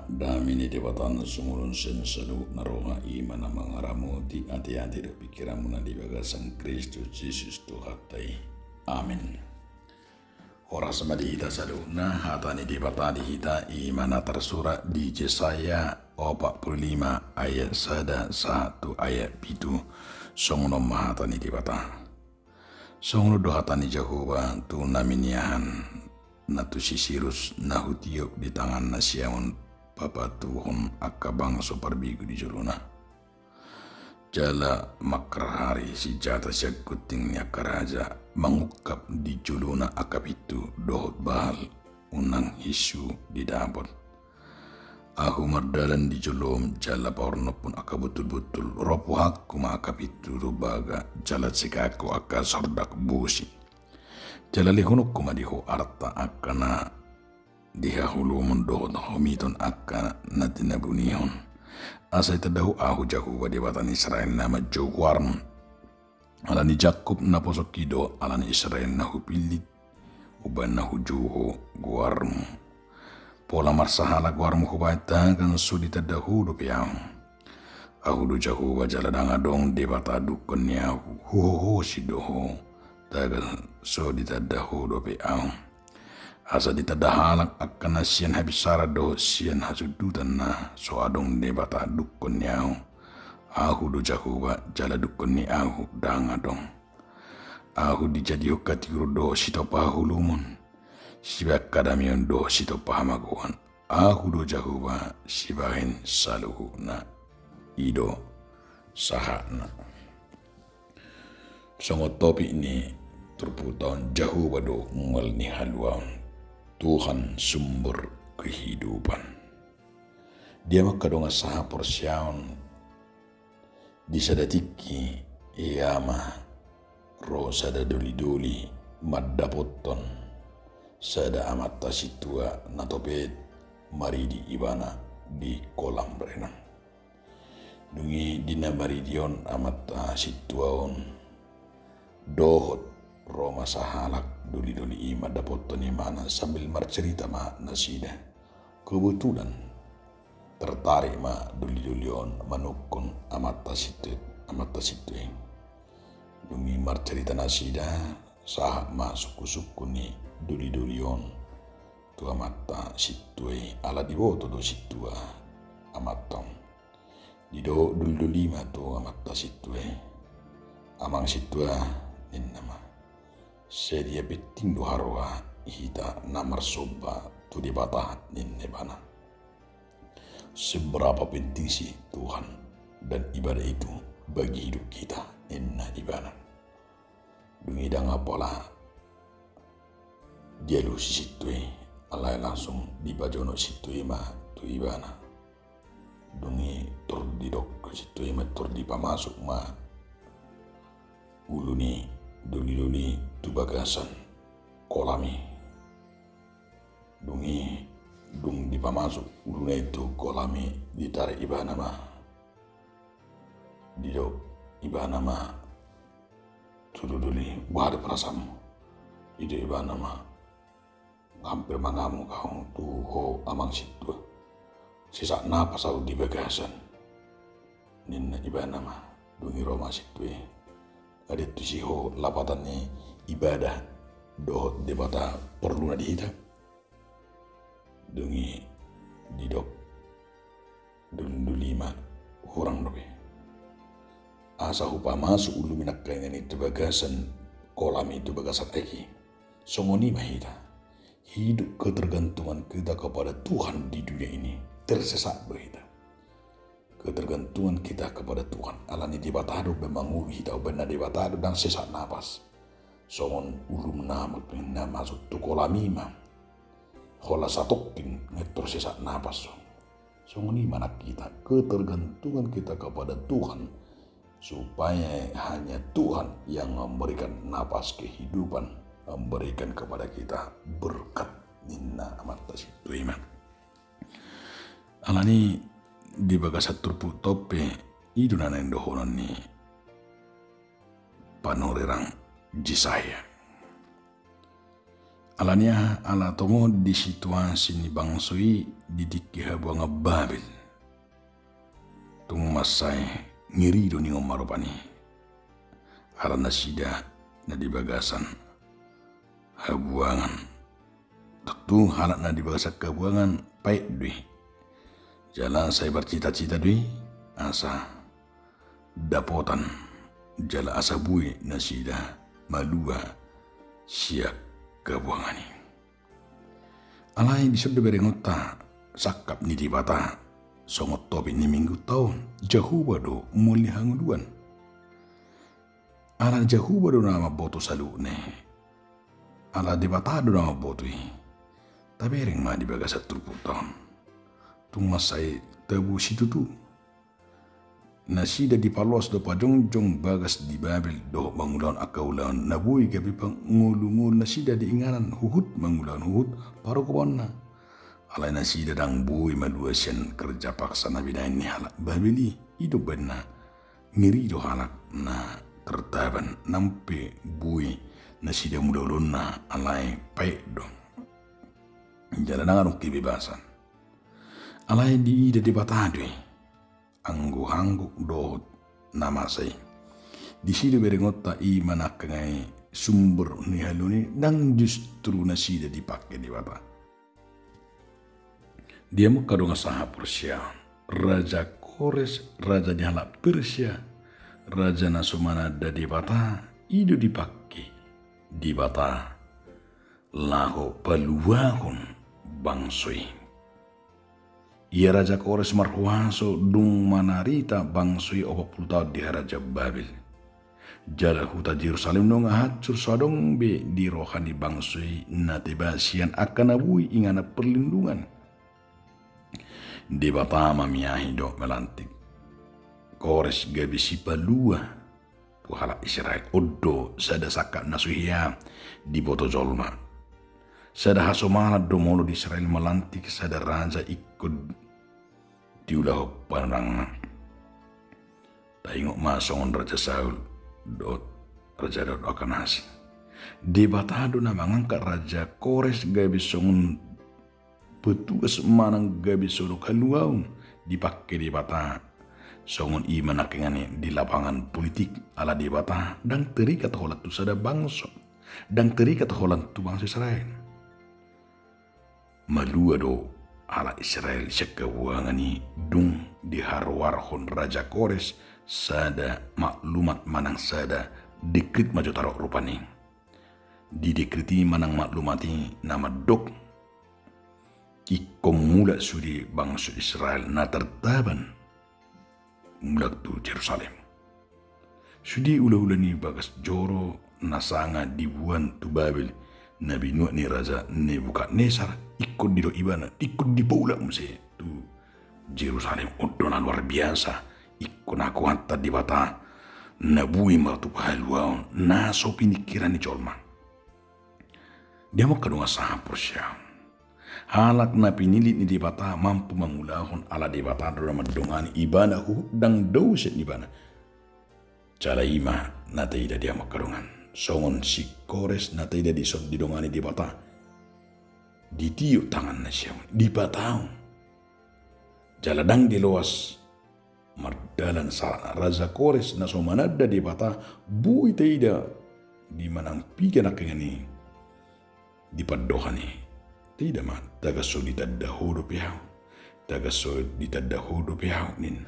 damini debatan sumulun sen selu naroha imana mangaramu di ati-ati do pikiranmu na di bagasan Kristus Yesus Tuhatai. Amin. Ora sama di hita saluna hatani debata di hita imana tersura di Yesaya 45 ayat 1 ayat 7 songono mahatani debata. Songono dohatani Jehovah tu naminiahan natu sisirus nahutiok di tangan nasiaun papa tuhon akka bangso perbigu di juluna. Jala makrahari si jata siag kuting niya karaja mangukap di juluna akapitu dohot bahal unang hisu di dapot. Aku mardalan di julum jala paorno pun aka betul-betul ropo hakku ma akapitu rubaga jala sikaku aka sordak busi. Jala lihunuk kumadiho arta akana dihahulu mendohon homiton akka natinabunihon. Asay tadahu ahu jahu wadibatan Israel nama Jowarm. Alani Jakub na posokido alani Israel na hupilit uban na hujuho guarm. Pola marsahala guarm hubaita kan sudi tadahu dopiang. Ahu do jahu wajala dangadong debata dukon niyahu huho sidoho. Tagal so ditadahu dope ang asa ditadahalak akan nasian habisara do sian hasudutan na so adong debata dukun niyaw ahu do jahuwa jala dukun ni ahu dangadong ahu dijadiyo katiguro do sitopahu lumun sibak kadamion do sitopahamaguan ahu do jahuwa sibahin saluhu na ido sahana. Songo topi ini terputan jauh wado ngal ni haluan Tuhan sumber kehidupan. Dia makadonga saha porsiaun disadatiki iama ro sada doli-doli maddapoton sada amata situa natopet maridi ibana di kolam berenang. Dungi dina maridion amata situaon dohot Roma sahalak duli-duli ima dapoton imana sambil bercerita ma nasida. Kebetulan tertarik ma duli-dulion manukun amata situ. Dumi bercerita nasida sahak ma suku-suku ni duli-dulion tu amata situ ala diwoto do situ amatong. Dido duli-duli ma tu amata situ amang situ nama sedia beting do harwa hita namar soba tu di batah nebana. Seberapa penting sih Tuhan dan ibadah itu bagi hidup kita inna ibana. Dungi dang apalah dia lu situ alai langsung dibajono situ ma tu ibana. Dungi tur di dok situ ma tur di pamasuk ma ulu ni duli-duli tu bagasan kolami dungi dung di pamasuk ulu itu kolami ditarik ibana ma didok ibana ma tu duli buat perasam ide ibana ma hampir mangamu kau tu ho amang situ sisa napas au di bagasan ninna ibana ma dungi Roma situ ada tu siho lapatan ni ibadah dohot debata perlu na dihita dungi didok dulima hurang dobe asa hupa masuk ulu minak kaingan itu bagasan kolam itu bagasan eki songoni mahita hidup ketergantungan kita kepada Tuhan di dunia ini tersesat berita. Ketergantungan kita kepada Tuhan. Alani di batado memang kita benar di batado dan sesak napas. Songon ulum nama masuk tu kolamima. Hola satokin ngetor sesak napas. Songon ini mana kita ketergantungan kita kepada Tuhan supaya hanya Tuhan yang memberikan napas kehidupan, memberikan kepada kita berkat ninna amat situ iman. Alani di bagasat turpu tope iduna nendo honon ni panorerang Jisaya. Alanya ala tomo di situasi ni bangsoi didiki habuang Babil. Tung masai ngiri do ni ngomarupani. Ala nasida na di bagasan habuangan. Tentu halak na di bagasan kebuangan paik dui. Jalan saya bercita-cita dui asa dapotan jala asa bui nasida malua siak kebuangan ini. Alai disebut berengota sakap ni di bata songot topi ni minggu tahun jauh bado muli hanguduan. Ala jauh bado nama boto salu ne. Ala di bata do nama boto i. Tapi ring ma di bagas 30 tahun. Tung masai tebu situ tu. Nasida di palos do pajongjong bagas di Babil do bangulan akaulan nabui gabi pangulungul nasida di inganan huhut bangulan huhut paru kebonna. Alai nasida dang bui madua sen kerja paksa nabi ni halak Babili hidup benar ngiri do halak na tertaban nampe bui nasida mudolonna alai paik do. Jalan nangan kebebasan. Alai di ida di batadui. Anggu-anggu dohot nama saya. Di sini berengota i manakangai sumber ni haluni dan justru nasida dipakai di bata. Dia muka dong saha Persia, Raja Kores, Raja di halak Persia, Raja Nasumana da di bata, itu dipakai di bata. Laho peluahun bangsoi. Ia Raja Kores marhuaso dung manarita bangsui 40 tahun di Raja Babil. Jala huta Jerusalem nong hancur sadong be di rohani bangsui natibasian akan abui ingana perlindungan. Di bapa mamiahi do melantik. Kores gabisi palua puhala Israel odo sada sakat nasuhia di boto jolma. Sada hasomana domolo di Israel melantik sada raja ikut diulah panang. Taingok masongon Raja Saul dot Raja Daud akan hasil. Di batado na mangangkat Raja Kores gabi songon petugas manang gabi solo kaluaun dipakai di bata songon i manakingani di lapangan politik ala di bata dan terikat holat tu sada bangsa dan terikat holat tu bangsa Israel. Malua do ala Israel sekeuangani dung diharwarhon Raja Kores sada maklumat manang sada dekrit maju tarok rupani. Di dekriti manang maklumati nama dok ikom mula sudi bangsa Israel na tertaban mulak tu Jerusalem. Sudi ula-ula ni bagas joro nasanga dibuan tu Babil. Nabi Nuh ni Raja Nebukadnezar ikut di do ibana, ikut di paula mesti tu Jerusalem odonan luar biasa ikut aku hantar di bata nabui matu pahaluan naso pinikiran ni colma. Dia mau kedua sah Persia. Halak na pinilit ni di bata mampu mengulahun ala di bata dalam mendongani ibanahu dan doset ibana. Cara ima nata ida dia mau kedungan. Songon si Kores na tidak didongani di bata. Ditiup tangan na siya. Di batao. Jaladang di luas. Mardalan sa Raja Kores na sumanada di bata. Bui tidak. Di manang pikan na kengani. Di padohani. Tidak man. Tagaso di tadahudo piyaw. Tagaso di tadahudo piyaw nin.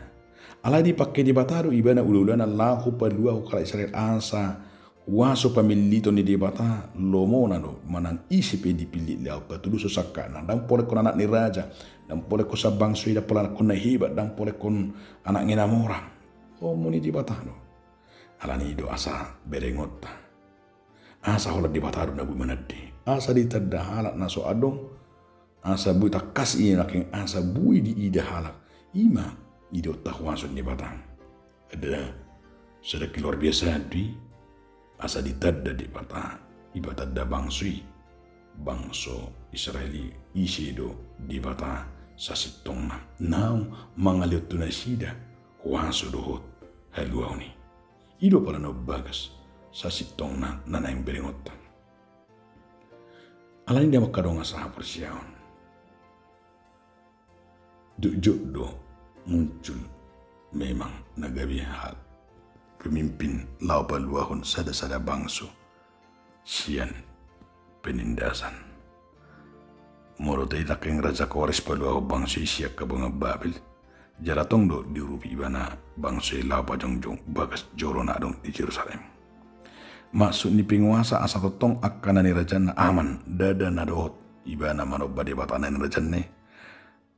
Ala di pakai di batado ibana ulu-ulana lahu padua ukala Israel asa. Waso pamilito ni debata lomo nano manang isip di pilih lau katulu sosaka na dang pole kon anak ni raja dang pole ko sa bangso ida pala kon nahiba dang pole kon anak nginamora o muni debata no alani do asa berengot asa hola debata do nabu manaddi asa di tadda halak naso adong asa bui takas ina king asa bui di ida halak ima ido tahwaso debata ada sedek luar biasa di asa ditadda di bata ibatadda bangsui bangso Israeli isido di bata sasitong na now mangaliot tu nasida waso dohot haluaw ni ido pala no bagas sasitong na nanayang beringot Alani dia makadonga saha persiaon. Juk do muncul memang nagabi hal pemimpin lau paluahun sada-sada bangsu sian penindasan. Morotai takeng Raja Kores paluahu bangsu isiak ke bunga Babil. Jaratong do diurupi ibana bangsu lau pajongjong bagas jorona dong di Jerusalem. Maksud ni penguasa asa totong akan ni raja na aman dada na dohot ibana manoba di batanan raja ne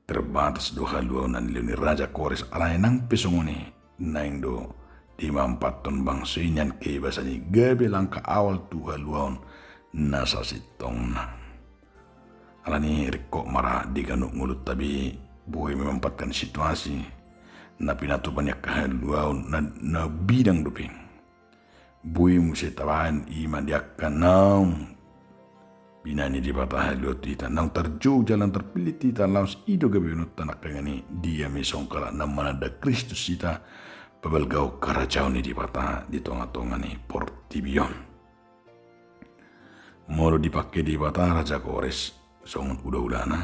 terbatas do haluan nan ni Raja Kores alay nang pesongoni naing do 54 ton bangsu inyan ke basani gabe langka awal tu haluan nasa sitong na. Alani riko marah di kanuk ngulut tapi buhay memampatkan situasi na pinatu banyak kahaluan na bidang duping. Buhay mo siya tabahan iman diakan naung binani di batah haluan tita naung terjauh jalan terpilih tita laus ido gabinut tanak kengani dia mesongkala na manada Kristus sita pabalgau karajau ni di batah di tonga-tonga ni Portibion. Moro dipakai di batah Raja Kores songon udah-udana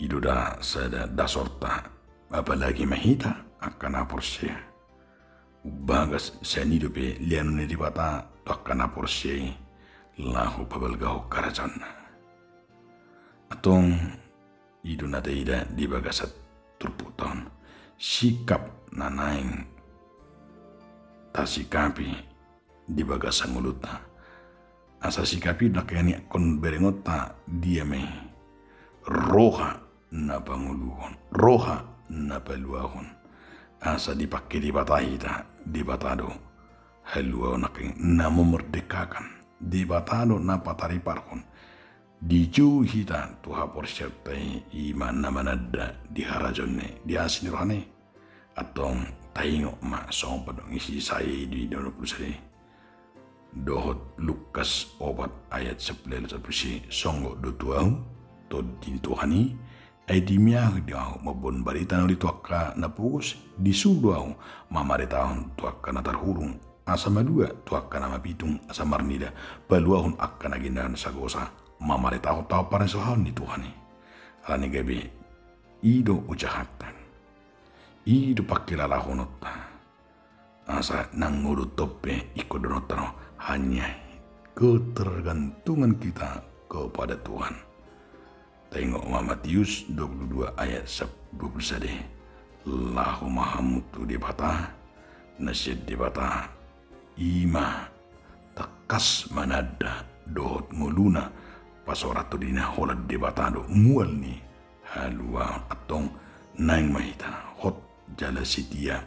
ido da sada dasorta apalagi mahita akan aporsia bagas sanido pe lianu ni di batah akan aporsia lahu pabalgau karajan atong ido na ida di bagasat turputon sikap nanaing tasikapi di bagasan mulutna asa sikapi dak yani kon berengota dia me roha na panguluhon roha na paluahon asa dipakai di batahita di batado haluahon na memerdekakan di batado na patariparhon di hita tuha porsyaptai iman na manada di harajonne di asinirane atong taingo ma song padong isi saya di 20 dohot Lukas obat ayat 11 songgo do tuau to dintuhani ay dimiyah diaw mabon barita no dituaka na pugos disudaw mamaritahon tuaka na tarhurung asa madua tuaka na mapitung asa marnida paluahon akka na gindan sa gosa mamaritahon tao para sohon ni tuhani alani gabi ido ujahatan ido pakilalahonota asa nangurut tope ikodonotano hanya ketergantungan kita kepada Tuhan. Tengok Matius 22 ayat 21. Lahu mahamutu di batah, nasyid di batah, ima takas manada dohot nguluna pasoratu dina holad di batah do mual ni halua atong naing mahita hot jala sitia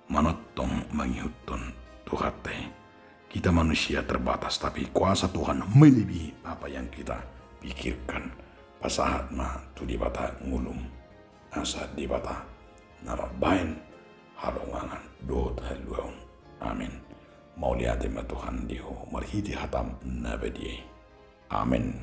manotong mangihutun tuhate. Kita manusia terbatas tapi kuasa Tuhan melebihi apa yang kita pikirkan. Pasahat ma tu di bata ngulum asa di bata nama bain halongangan dot haluan. Amin. Mau lihat Tuhan diho marhiti hatam nabadi. Amin.